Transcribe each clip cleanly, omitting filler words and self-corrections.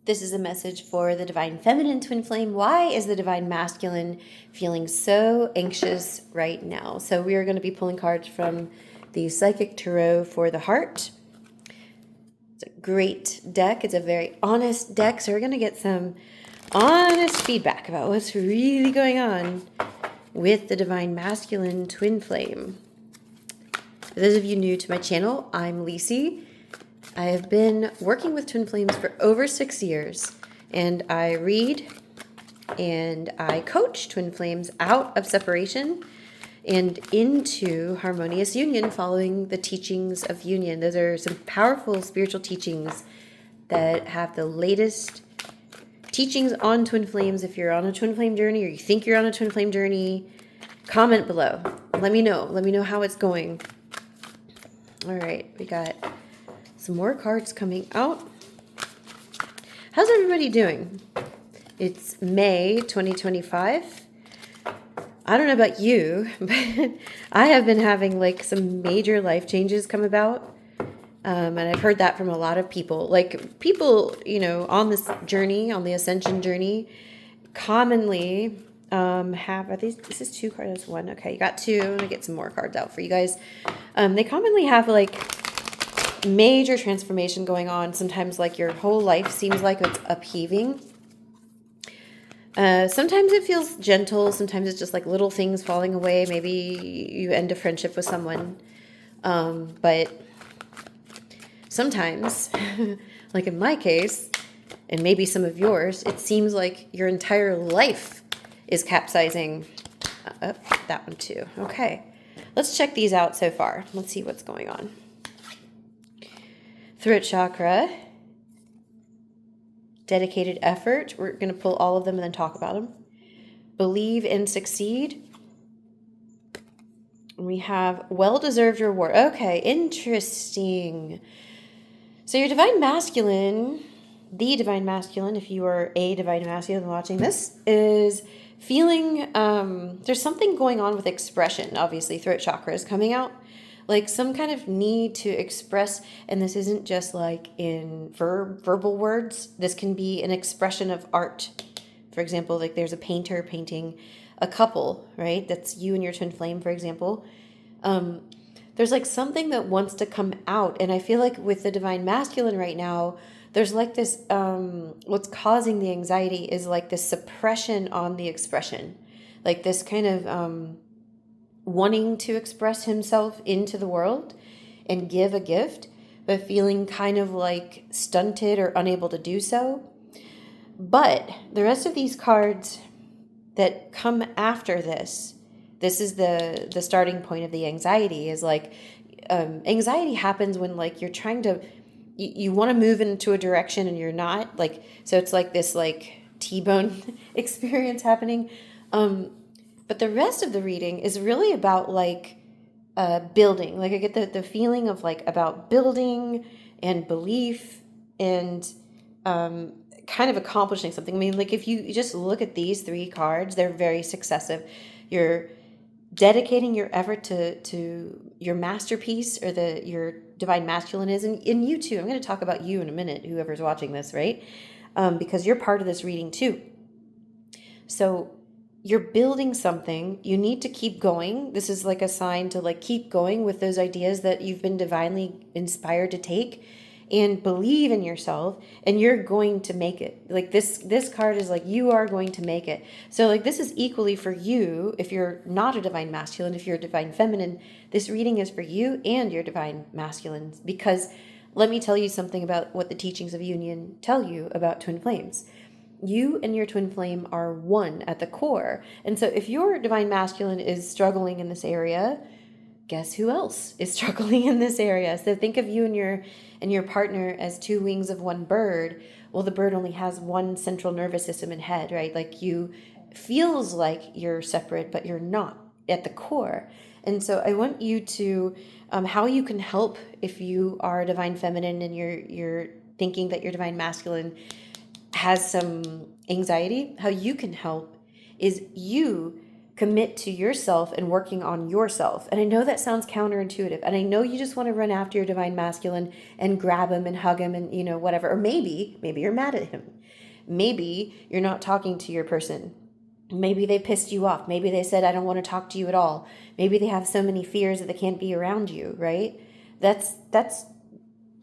This is a message for the divine feminine twin flame. Why is the divine masculine feeling so anxious right now? So we are going to be pulling cards from the Psychic Tarot for the Heart. It's a great deck. It's a very honest deck. So we're going to get some honest feedback about what's really going on with the divine masculine twin flame. For those of you new to my channel, I'm Lisi. I have been working with twin flames for over 6 years, and I read and I coach twin flames out of separation and into harmonious union following the teachings of union. Those are some powerful spiritual teachings that have the latest teachings on twin flames. If you're on a twin flame journey or you think you're on a twin flame journey, comment below. Let me know. Let me know how it's going. All right, we got some more cards coming out. How's everybody doing? It's May 2025. I don't know about you, but I have been having like some major life changes come about. And I've heard that from a lot of people. Like people, on this journey, on the ascension journey, commonly have, this is 2 cards, that's 1. Okay, you got 2. I'm going to get some more cards out for you guys. They commonly have like major transformation going on. Sometimes like your whole life seems like it's upheaving. Sometimes it feels gentle. Sometimes it's just like little things falling away. Maybe you end a friendship with someone. But sometimes, like in my case, and maybe some of yours, it seems like your entire life is capsizing. That one too. Okay. Let's check these out so far. Let's see what's going on. Throat chakra, dedicated effort. We're going to pull all of them and then talk about them. Believe and succeed. We have well-deserved reward. Okay, interesting. So your divine masculine, the divine masculine, if you are a divine masculine watching this, is feeling, there's something going on with expression. Obviously, throat chakra is coming out. Like some kind of need to express, and this isn't just like in verbal words. This can be an expression of art. For example, like there's a painter painting a couple, right? That's you and your twin flame, for example. There's like something that wants to come out. And I feel like with the divine masculine right now, there's like this, what's causing the anxiety is like this suppression on the expression. Like this kind of, wanting to express himself into the world and give a gift, but feeling kind of like stunted or unable to do so. But the rest of these cards that come after this is the starting point of the anxiety. Is like anxiety happens when like you're trying to, you want to move into a direction and you're not, like, so it's like this like T-bone experience happening. But the rest of the reading is really about like building. Like I get the feeling of like about building and belief and kind of accomplishing something. I mean, like if you just look at these 3 cards, they're very successive. You're dedicating your effort to your masterpiece or your divine masculine is. And you too. I'm going to talk about you in a minute, whoever's watching this, right? Because you're part of this reading too. So you're building something. You need to keep going. This is like a sign to like keep going with those ideas that you've been divinely inspired to take, and believe in yourself, and you're going to make it. Like this card is like you are going to make it. So like this is equally for you if you're not a divine masculine. If you're a divine feminine, this reading is for you and your divine masculine, because let me tell you something about what the teachings of union tell you about twin flames. You and your twin flame are one at the core. And so if your divine masculine is struggling in this area, guess who else is struggling in this area? So think of you and your partner as 2 wings of one bird. Well, the bird only has one central nervous system and head, right? Like you feels like you're separate, but you're not at the core. And so I want you to, how you can help if you are a divine feminine and you're thinking that your divine masculine has some anxiety, how you can help is you commit to yourself and working on yourself. And I know that sounds counterintuitive. And I know you just want to run after your divine masculine and grab him and hug him and, whatever. Or maybe you're mad at him. Maybe you're not talking to your person. Maybe they pissed you off. Maybe they said, I don't want to talk to you at all. Maybe they have so many fears that they can't be around you, right? That's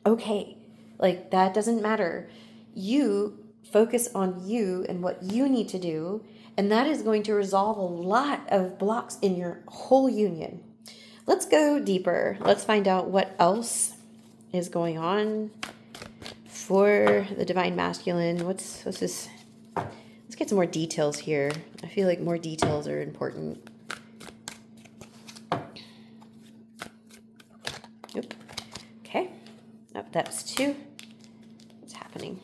okay. Like, that doesn't matter. You focus on you and what you need to do, and that is going to resolve a lot of blocks in your whole union. Let's go deeper. Let's find out what else is going on for the divine masculine. What's this? Let's get some more details here. I feel like more details are important. Oop. Okay. Nope, that's 2. What's happening?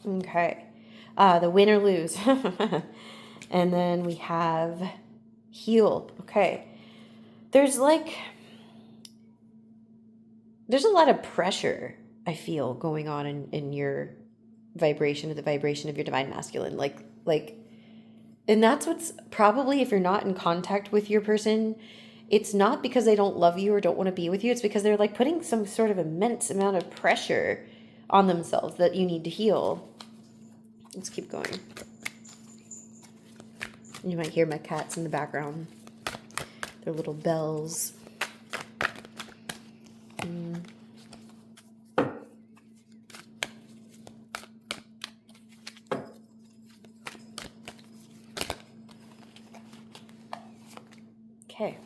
Okay. The win or lose. And then we have heal. Okay. There's a lot of pressure, I feel, going on in your vibration, or the vibration of your divine masculine. And that's what's probably, if you're not in contact with your person, it's not because they don't love you or don't want to be with you. It's because they're like putting some sort of immense amount of pressure on themselves that you need to heal. Let's keep going. You might hear my cats in the background. Their little bells. Okay.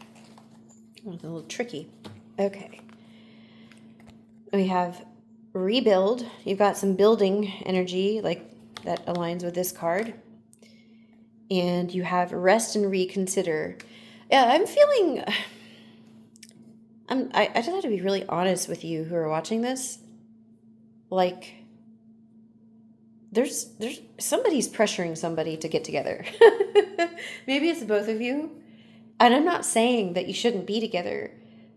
Oh, it's a little tricky. Okay. We have rebuild. You've got some building energy, like that aligns with this card. And you have rest and reconsider. Yeah, I'm feeling... I just have to be really honest with you who are watching this. Like, there's somebody's pressuring somebody to get together. Maybe it's both of you. And I'm not saying that you shouldn't be together,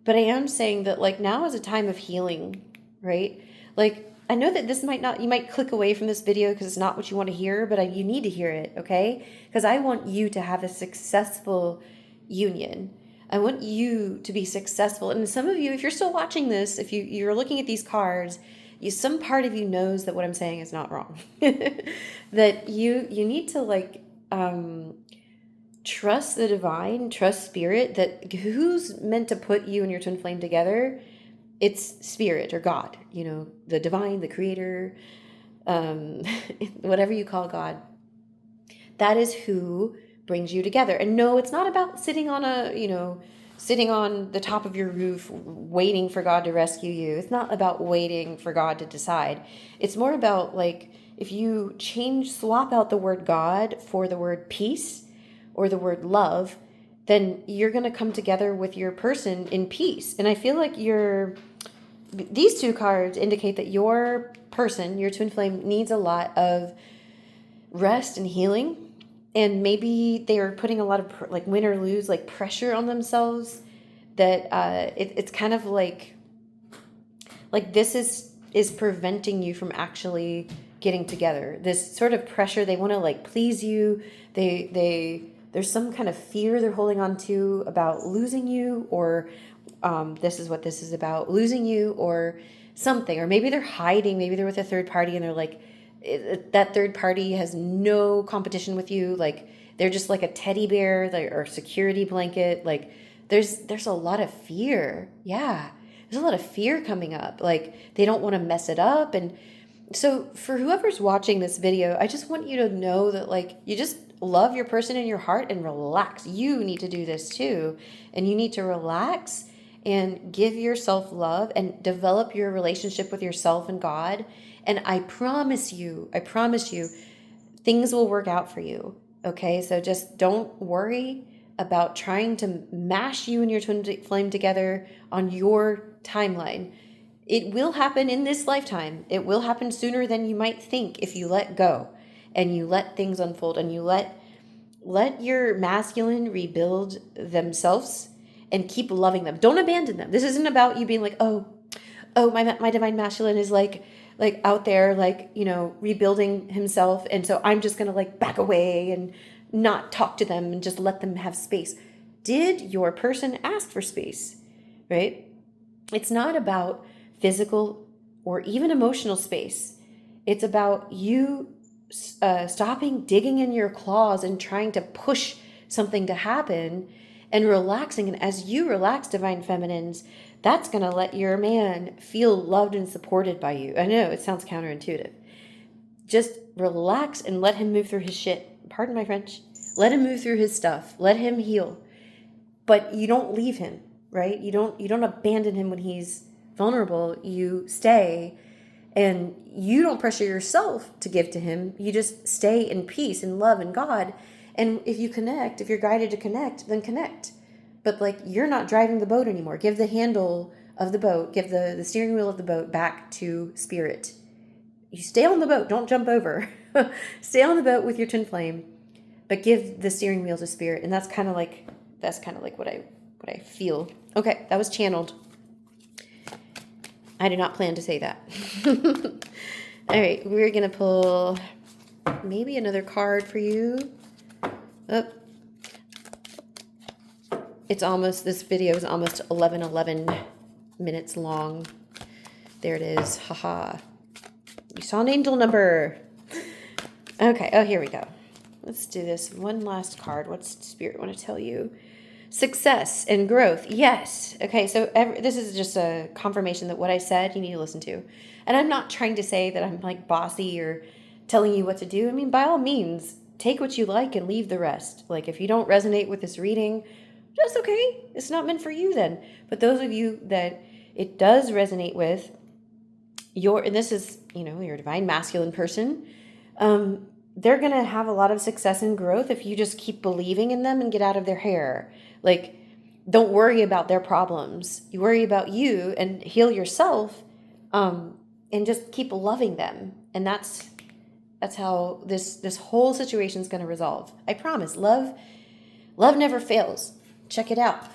but I am saying that, like, now is a time of healing, right? Like, I know that you might click away from this video because it's not what you want to hear, but you need to hear it, okay? Because I want you to have a successful union. I want you to be successful. And some of you, if you're still watching this, if you're looking at these cards, some part of you knows that what I'm saying is not wrong. That you need to, trust the divine, trust spirit, that who's meant to put you and your twin flame together. It's spirit or God, the divine, the creator, whatever you call God. That is who brings you together. And no, it's not about sitting on the top of your roof waiting for God to rescue you. It's not about waiting for God to decide. It's more about, like, if you swap out the word God for the word peace or the word love, then you're going to come together with your person in peace. And I feel like these 2 cards indicate that your person, your twin flame, needs a lot of rest and healing. And maybe they are putting a lot of, like, win or lose, like, pressure on themselves, that it's kind of like this is preventing you from actually getting together. This sort of pressure, they want to, like, please you. There's some kind of fear they're holding on to about losing you, or this is what this is about, losing you or something. Or maybe they're hiding, maybe they're with a third party and they're like, that third party has no competition with you. Like, they're just like a teddy bear, or security blanket. Like, there's a lot of fear. Yeah, there's a lot of fear coming up. Like, they don't want to mess it up. And so for whoever's watching this video, I just want you to know that, like, you just love your person in your heart and relax. You need to do this too. And you need to relax and give yourself love and develop your relationship with yourself and God. And I promise you, things will work out for you. Okay? So just don't worry about trying to mash you and your twin flame together on your timeline. It will happen in this lifetime. It will happen sooner than you might think if you let go and you let things unfold and you let your masculine rebuild themselves and keep loving them. Don't abandon them. This isn't about you being like, oh, my divine masculine is like out there, like, rebuilding himself. And so I'm just going to, like, back away. And not talk to them and just let them have space? Did your person ask for space, right? It's not about physical or even emotional space. It's about you stopping digging in your claws and trying to push something to happen and relaxing. And as you relax, divine feminines, that's going to let your man feel loved and supported by you. I know it sounds counterintuitive. Just relax and let him move through his shit. Pardon my French. Let him move through his stuff. Let him heal. But you don't leave him, right? You don't abandon him when he's vulnerable. You stay, and you don't pressure yourself to give to him. You just stay in peace and love and God. And if you connect, if you're guided to connect, then connect. But like, you're not driving the boat anymore. Give the handle of the boat, give the steering wheel of the boat back to spirit. You stay on the boat. Don't jump over. Stay on the boat with your twin flame, but give the steering wheel to spirit. And that's kind of like what I feel. Okay, that was channeled. I did not plan to say that. All right, we're gonna pull maybe another card for you. Oh, this video is almost 11 minutes long. There it is. Haha. You saw an angel number. Okay. Oh, here we go. Let's do this. One last card. What's Spirit want to tell you? Success and growth. Yes. Okay. So this is just a confirmation that what I said, you need to listen to. And I'm not trying to say that I'm like bossy or telling you what to do. I mean, by all means, take what you like and leave the rest. Like, if you don't resonate with this reading, that's okay. It's not meant for you then. But those of you that it does resonate with, and this is, your divine masculine person, they're going to have a lot of success and growth if you just keep believing in them and get out of their hair. Like, don't worry about their problems. You worry about you and heal yourself, and just keep loving them. And that's how this whole situation is going to resolve. I promise. Love never fails. Check it out.